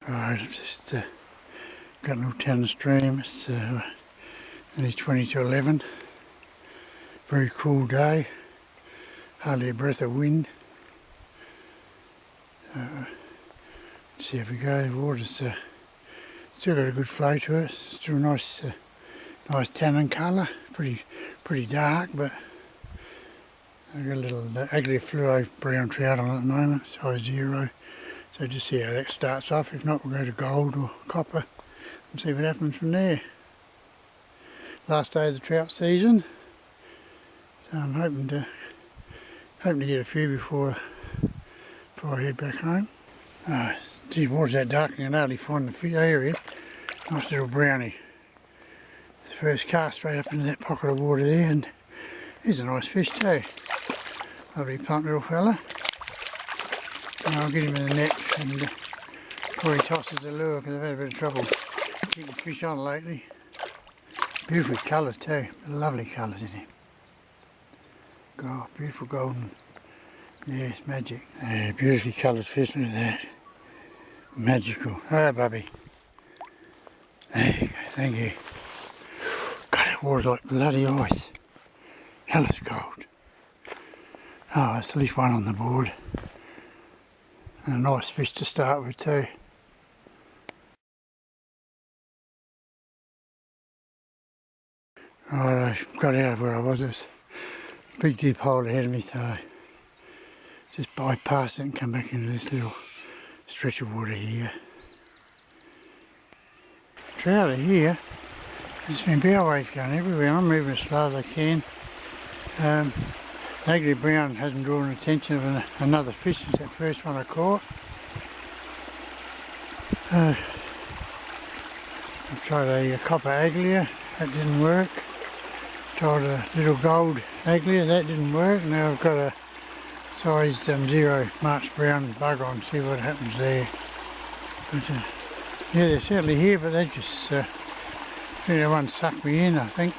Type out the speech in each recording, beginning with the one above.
Alright, I've just got a little down the stream. It's nearly 20 to 11. Very cool day. Hardly a breath of wind. Let's see how we go. The water's still got a good flow to it. Still nice, nice tannin colour. Pretty dark, but I've got a little ugly fluo brown trout on at the moment, size 0. So just see how that starts off. If not, we'll go to gold or copper and see what happens from there. Last day of the trout season, so I'm hoping to get a few before I head back home. Geez, water's that dark, I can hardly find the fish area. Nice little brownie. It's the first cast straight up into that pocket of water there, and he's a nice fish too. Lovely plump little fella. And I'll get him in the net and before he tosses the lure, because I've had a bit of trouble keeping fish on lately. Beautiful colours too, lovely colours in him. God, beautiful golden. Yeah, it's magic. Yeah, beautifully coloured fish, look at that. Magical. Alright, Bubby. There you go, thank you. God, that water's like bloody ice. Hell, it's cold. Oh, there's at least one on the board. And a nice fish to start with too. Right, I got out of where I was. There's a big deep hole ahead of me, so I just bypassed it and come back into this little stretch of water here. Trout are here. There's been bow waves going everywhere. I'm moving as slow as I can. Adrian brown hasn't drawn attention of another fish since that first one I caught. I've tried a copper aglia, that didn't work. Tried a little gold aglia, that didn't work. Now I've got a size 0 March brown bug on, see what happens there. But, yeah, they're certainly here, but they just, I think that one sucked me in, I think,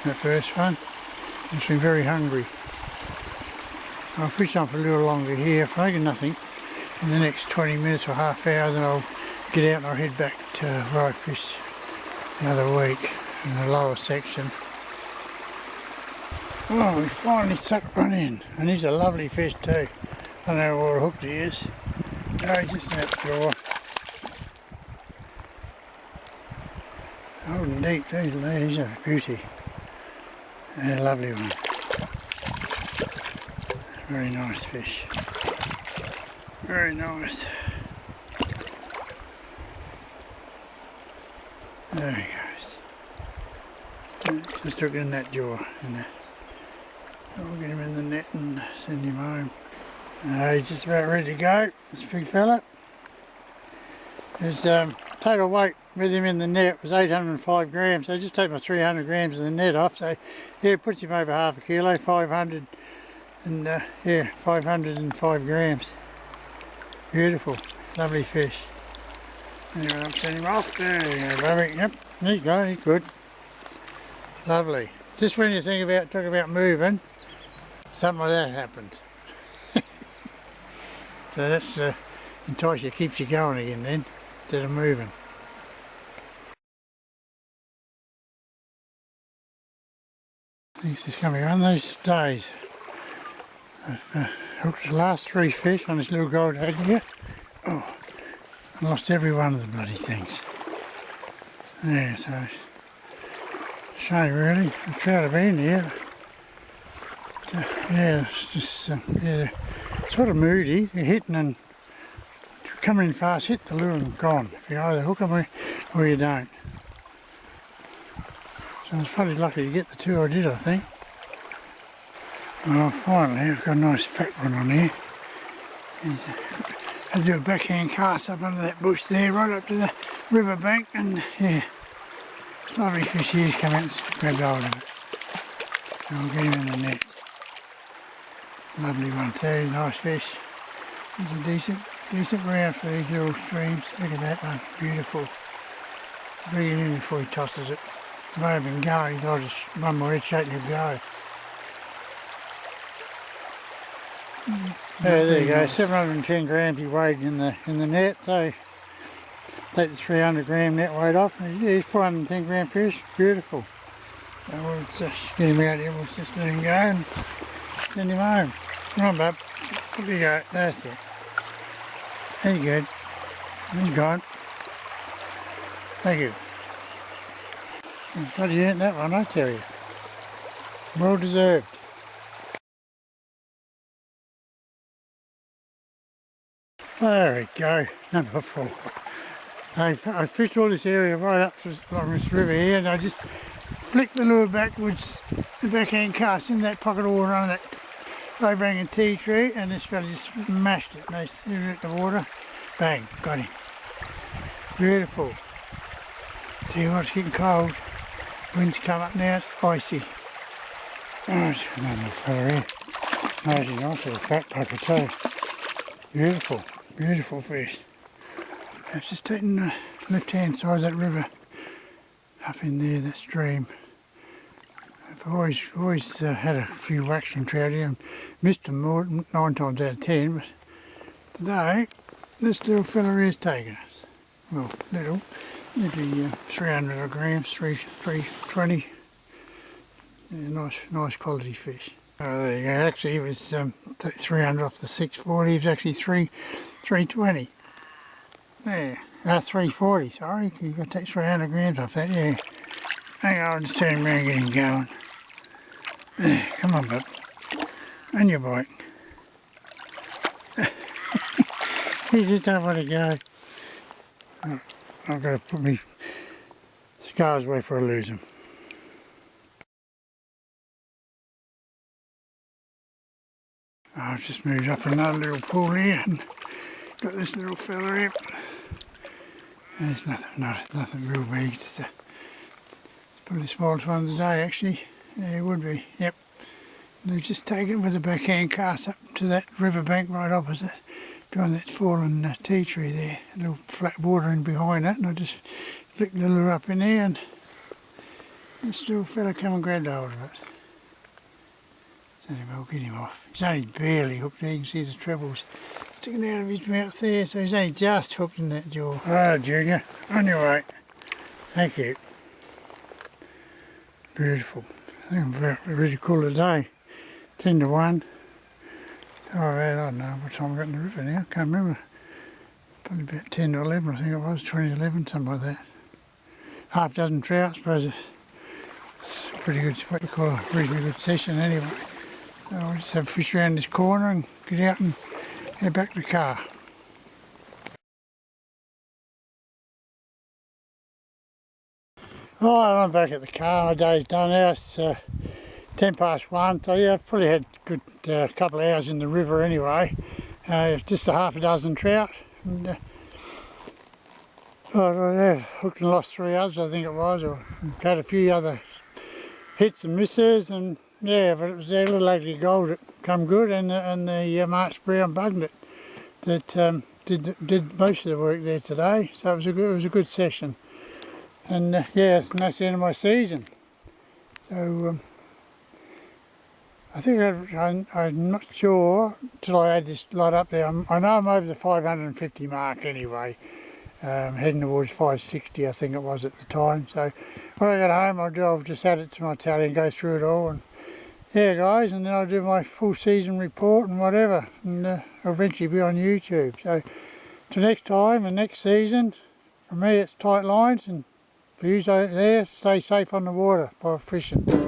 that first one. It's been very hungry. I'll fish on for a little longer here. If I get nothing in the next 20 minutes or half hour, then I'll get out and I'll head back to where I fished the other week in the lower section. Oh, we finally sucked one in, and he's a lovely fish too. I don't know what hooked he is. No, he's just in that jaw. Holding deep, he's a beauty. A lovely one. Very nice fish. Very nice. There he goes. Just took in that jaw. I'll get him in the net and send him home. He's just about ready to go, this big fella. His total weight with him in the net was 805 grams, so I just take my 300 grams of the net off, so yeah, it puts him over half a kilo, 500. And yeah, 505 grams. Beautiful, lovely fish. Anyway, I'll send him off. There you go, Bubby. Yep, there you go, he's good. Lovely. Just when you talk about moving, something like that happens. So that's entice you, keeps you going again then, instead of moving. This is coming on those days. I've hooked the last 3 fish on this little gold aglia. Oh, I lost every one of the bloody things. Yeah, so shame really. The trout have been here. But, yeah, it's just yeah, sort of moody. They're hitting and coming in fast, hit the lure and gone. If you either hook them or you don't. So I was probably lucky to get the 2 I did, I think. Well, finally, I've got a nice fat one on here. I do a backhand cast up under that bush there, right up to the river bank, and yeah, it's lovely fish here come out and grab hold of it. So I'll get him in the net. Lovely one too, nice fish. He's a decent round for these little streams. Look at that one, beautiful. Bring it in before he tosses it. He may have been going, I'll just one more head shake and he'll go. There you go, 710 grams he weighed in the net, so take the 300 gram net weight off, and he's 410 gram fish, beautiful. So we'll just get him out here, we'll just let him go and send him home. Come on, bub, up you go, that's it. There you go, he's gone. Thank you. Bloody earned that one, I tell you. Well deserved. There we go, number 4. I fished all this area right up along this river here, and I just flicked the lure backwards, the backhand cast in that pocket of water on that low-hanging tea tree, and this fella just smashed it. They threw it in the water, bang, got him. Beautiful. Tell you what, it's getting cold. Wind's come up now, it's icy. Oh, there's another fella here. Amazing, nice little fat pucker too. Beautiful, beautiful fish. It's just taking the left-hand side of that river up in there, that stream. I've always had a few waxing trout here and missed them more, 9 times out of 10, but today this little fella is taking us. Well, little, maybe 300 grams, 320. Yeah, nice quality fish. Oh, there you go. Actually, it was 300 off the 640. It was actually 320. There, 340. Sorry, you got to take 300 grams off that. Yeah. Hang on, I'll just turn him around and get him going. There, come on, bub. On your bike. He just don't want to go. Oh, I've got to put my scars away before I lose them. I've just moved up another little pool here and got this little fella here. There's nothing real big. It's probably the smallest one of the day actually. Yeah, it would be, yep. And just take it with the backhand cast up to that riverbank right opposite, behind that fallen tea tree there. A little flat water in behind that, and I just flicked the lure up in there, and this little fella come and grabbed hold of it. So anyway, we'll get him off. He's only barely hooked there. You can see the trebles sticking out of his mouth there, so he's only just hooked in that jaw. Alright, Junior, on your way. Thank you. Beautiful. I think I'm very, really cool today. 10 to 1. Oh, I don't know what time I got in the river now, I can't remember. Probably about 10 to 11, I think it was, 20 to 11, something like that. Half dozen trout, I suppose it's pretty good, what you call a reasonably good session anyway. So I'll just have a fish around this corner and get out and head back to the car. Right, I'm back at the car, my day's done now, it's 10 past 1, so yeah, I've probably had a good couple of hours in the river anyway. Just a half a dozen trout, and hooked and lost 3 others I think it was, or had a few other hits and misses, and yeah, but it was a little ugly gold that come good, and the March brown bugnet that did most of the work there today, so it was a good session. And yeah, that's the end of my season. So I think I'm not sure till I add this lot up there. I know I'm over the 550 mark anyway, heading towards 560 I think it was at the time. So when I get home I'll just add it to my tally and go through it all. And yeah guys, and then I'll do my full season report and whatever, and I'll eventually be on YouTube. So till next time and next season, for me it's tight lines, and for you out there, stay safe on the water by fishing.